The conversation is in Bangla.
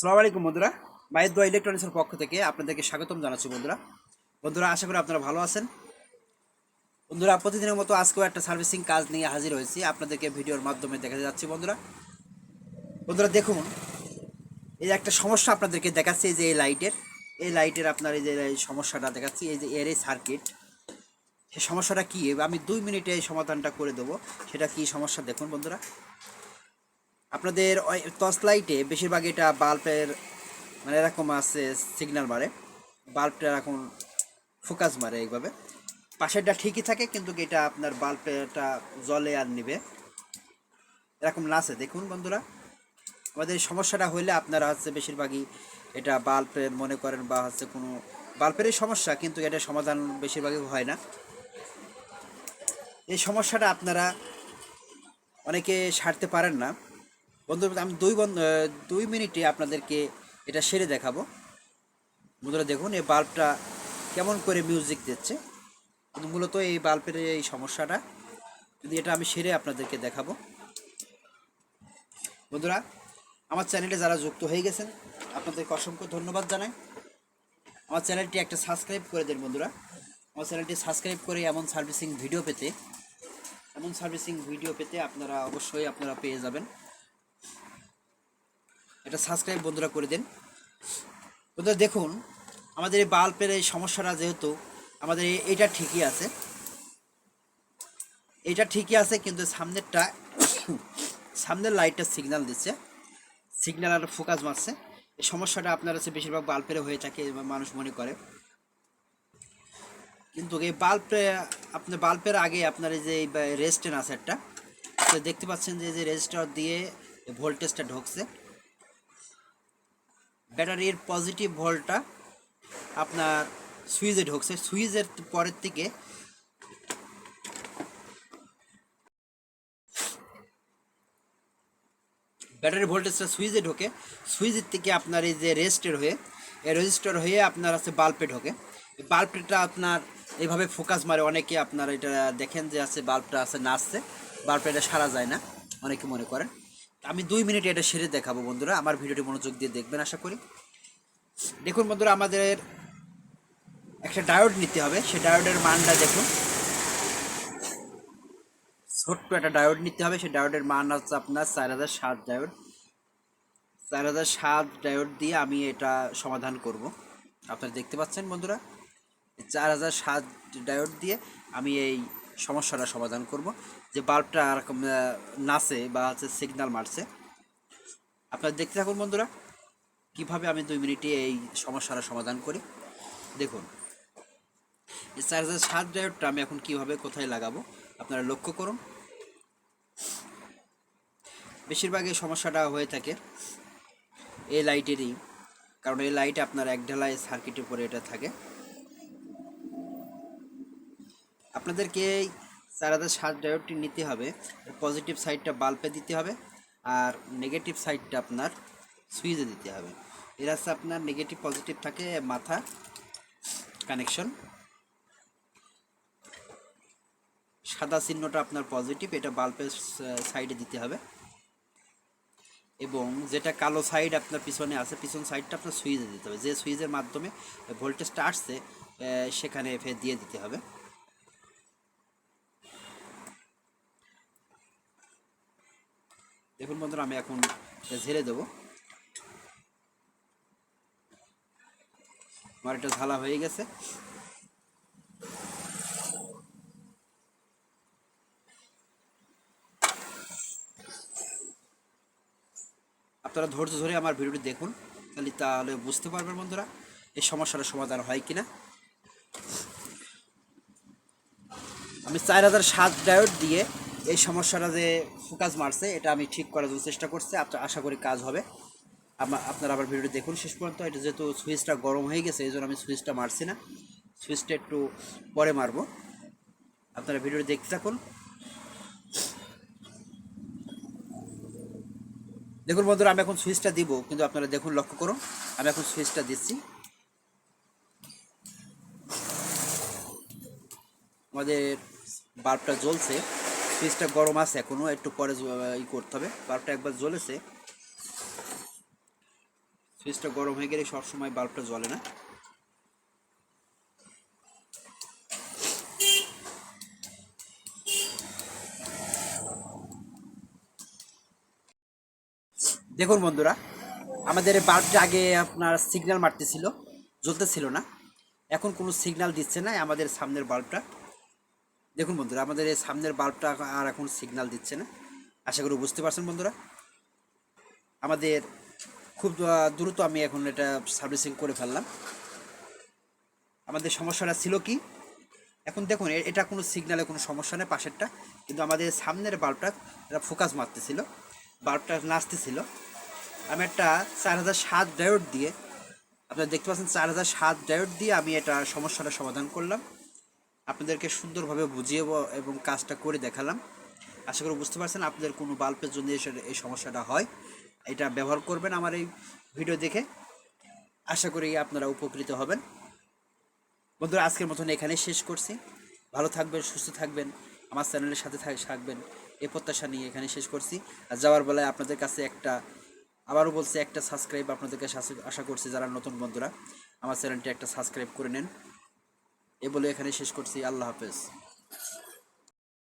আসসালামু আলাইকুম বন্ধুরা। মায়ের দোয়া ইলেকট্রনিক্সের পক্ষ থেকে আপনাদেরকে স্বাগতম জানাচ্ছি বন্ধুরা। বন্ধুরা, আশা করি আপনারা ভালো আছেন। বন্ধুরা, প্রতিদিনের মতো আজকেও একটা সার্ভিসিং কাজ নিয়ে হাজির হয়েছি, আপনাদেরকে ভিডিওর মাধ্যমে দেখা যাচ্ছি। বন্ধুরা বন্ধুরা দেখুন, এই যে একটা সমস্যা আপনাদেরকে দেখাচ্ছি। এই যে এই লাইটের আপনার এই যে এই সমস্যাটা দেখাচ্ছি, এই যে এর এই সার্কিট, সেই সমস্যাটা কী আমি 2 মিনিটে এই সমাধানটা করে দেবো। সেটা কি সমস্যা দেখুন বন্ধুরা। আপনাদের টর্চ লাইটে বেশিরভাগ এটা বাল্বের মানে এরকম আছে, সিগন্যাল মারে, বাল্বটা এখন ফোকাস মারে এইভাবে। পাশেরটা ঠিকই থাকে, কিন্তু এটা আপনার বাল্বটা জলে আর নিবে এরকম নাচে। দেখুন বন্ধুরা, আমাদের এই সমস্যাটা হইলে আপনারা হচ্ছে বেশিরভাগই এটা বাল্বের মনে করেন, বা হচ্ছে কোনো বাল্বেরই সমস্যা, কিন্তু এটা সমাধান বেশিরভাগই হয় না। এই সমস্যাটা আপনারা অনেকে সারতে পারেন না। বন্ধুরা, আমি 2 মিনিটে আপনাদেরকে এটা সেরে দেখাবো। বন্ধুরা দেখুন, এই বাল্বটা কেমন করে মিউজিক দিচ্ছে, কিন্তু মূলত এই বাল্বের এই সমস্যাটা, যদি এটা আমি সেরে আপনাদেরকে দেখাবো। বন্ধুরা, আমার চ্যানেলে যারা যুক্ত হয়ে গেছেন আপনাদেরকে অসংখ্য ধন্যবাদ জানাই। আমার চ্যানেলটি একটা সাবস্ক্রাইব করে দেন বন্ধুরা। আমার চ্যানেলটি সাবস্ক্রাইব করে এমন সার্ভিসিং ভিডিও পেতে আপনারা অবশ্যই আপনারা পেয়ে যাবেন। এটা সাবস্ক্রাইব বন্ধুরা করে দেন। বন্ধুরা দেখুন, আমাদের এই বাল্বের এই সমস্যাটা, যেহেতু আমাদের এইটা ঠিকই আছে, কিন্তু সামনের লাইটটা সিগন্যাল দিচ্ছে, সিগন্যাল আর ফোকাস মারছে। এই সমস্যাটা আপনার হচ্ছে বেশিরভাগ বাল্বের হয়ে থাকে, মানুষ মনে করে। কিন্তু এই আপনার বাল্বের আগে আপনার এই যে রেজিস্ট্যান্স আছে একটা, তো দেখতে পাচ্ছেন যে রেজিস্টার দিয়ে ভোল্টেজটা ঢুকছে। ব্যাটারির পজিটিভ ভোল্টটা আপনার সুইচে ঢুকছে, সুইচের পরের থেকে ব্যাটারি ভোল্টেজটা সুইচে ঢোকে, সুইচের থেকে আপনার এই যে রেজিস্টার হয়ে আপনার আছে বাল্বে ঢোকে। বাল্বটা আপনার এইভাবে ফোকাস মারে। অনেকে আপনার এটা দেখেন যে আছে বাল্বটা আছে নাচছে, বাল্বটা এটা সারা যায় না, অনেকে মনে করেন। আমি 2 মিনিটে এটা সেরে দেখাবো বন্ধুরা, আমার ভিডিওটি মনোযোগ দিয়ে দেখবেন আশা করি। দেখুন বন্ধুরা, আমাদের একটা ডায়োড নিতে হবে। সেই ডায়োডের মানটা দেখুন, ছোট্ট একটা ডায়োড নিতে হবে। সেই ডায়োডের মান হচ্ছে আপনার 4007 ডায়োড। 4007 ডায়োড দিয়ে আমি এটা সমাধান করব। আপনারা দেখতে পাচ্ছেন বন্ধুরা, 4007 ডায়োড দিয়ে আমি এই সমস্যাটা সমাধান করব। যে বাল্বটা এরকম নাচে বা হচ্ছে সিগন্যাল মারছে, আপনারা দেখতে থাকুন বন্ধুরা, কিভাবে আমি 2 মিনিটে এই সমস্যাটা সমাধান করি। দেখুন, এই 4007 ডায়োডটা আমি এখন কিভাবে কোথায় লাগাবো আপনারা লক্ষ্য করুন। বেশিরভাগ এই সমস্যাটা হয়ে থাকে এই লাইটেরই, কারণ এই লাইট আপনার এক ঢালাই সার্কিটের উপরে এটা থাকে। আপনাদেরকে এই 4007 ডায়োডটি নিতে হবে, পজিটিভ সাইডটা বাল্বে দিতে হবে, আর নেগেটিভ সাইডটা আপনার সুইচে দিতে হবে। এর আছে আপনার নেগেটিভ পজিটিভ থাকে মাথা কানেকশন, সাদা চিহ্নটা আপনার পজিটিভ, এটা বাল্বের সাইডে দিতে হবে। এবং যেটা কালো সাইড আপনার পিছনে আছে, পিছন সাইডটা আপনার সুইচে দিতে হবে। যে সুইচের মাধ্যমে ভোল্টেজটা আসছে সেখানে ফের দিয়ে দিতে হবে। দেখুন বন্ধুরা, আমি এখন ঝেড়ে দেবো। আমার এটা ঝালা হয়ে গেছে। আপনারা ধৈর্য ধরে আমার ভিডিওটি দেখুন, তাহলে বুঝতে পারবেন বন্ধুরা এই সমস্যাটার সমাধান হয় কিনা। আমি 4007 ডায়োড দিয়ে এই সমস্যাটা যে ফোকাস মারছে এটা আমি ঠিক করার জন্য চেষ্টা করছি। আশা করি কাজ হবে। আপনারা আবার ভিডিওটি দেখুন শেষ পর্যন্ত। এটা যেহেতু সুইচটা গরম হয়ে গেছে, এই জন্য আমি সুইচটা মারছি না, সুইচটা একটু পরে মারবো। আপনারা ভিডিওটি দেখতে থাকুন। দেখুন বন্ধুরা, আমি এখন সুইচটা দিব, কিন্তু আপনারা দেখুন, লক্ষ্য করুন, আমি এখন সুইচটা দিচ্ছি। আমাদের বাল্বটা জ্বলছে, সুইচটা গরম আছে এখনও, একটু পরে করতে হবে। বাল্বটা একবার জ্বলেছে, সুইচটা গরম হয়ে গেলে সবসময় বাল্বটা জ্বলে না। দেখুন বন্ধুরা, আমাদের এই বাল্বটা আগে আপনার সিগন্যাল মারতেছিল, জ্বলতেছিল না। এখন কোনো সিগন্যাল দিচ্ছে না আমাদের সামনের বাল্বটা। দেখুন বন্ধুরা, আমাদের এই সামনের বাল্বটা আর এখন সিগন্যাল দিচ্ছে না। আশা করি বুঝতে পারছেন বন্ধুরা। আমাদের খুব দ্রুত আমি এখন এটা সার্ভিসিং করে ফেললাম। আমাদের সমস্যাটা ছিল কি, এখন দেখুন এটা কোনো সিগন্যালে কোনো সমস্যা নেই পাশেরটা, কিন্তু আমাদের সামনের বাল্বটা এটা ফোকাস মারতেছিল, বাল্বটা নাচতেছিল। আমি একটা 4007 ডায়োড দিয়ে, আপনারা দেখতে পাচ্ছেন 4007 ডায়োড দিয়ে আমি এটা সমস্যাটা সমাধান করলাম। আপনাদেরকে সুন্দরভাবে বুঝিয়ে এবং কাজটা করে দেখালাম। আশা করি বুঝতে পারছেন। আপনাদের কোনো বাল্বের জন্য এই সমস্যাটা হয়, এটা ব্যবহার করবেন আমার এই ভিডিও দেখে। আশা করি আপনারা উপকৃত হবেন। বন্ধুরা, আজকের মতন এখানেই শেষ করছি। ভালো থাকবেন, সুস্থ থাকবেন, আমার চ্যানেলের সাথে থাকবেন, এই প্রত্যাশা নিয়ে এখানে শেষ করছি। আর যাওয়ার বেলায় আপনাদের কাছে আবারও বলছি, একটা সাবস্ক্রাইব আপনাদের কাছে আশা করছি। যারা নতুন বন্ধুরা, আমার চ্যানেলটি একটা সাবস্ক্রাইব করে নেন। এ বলে এখানে শেষ করছি। আল্লাহ হাফেজ।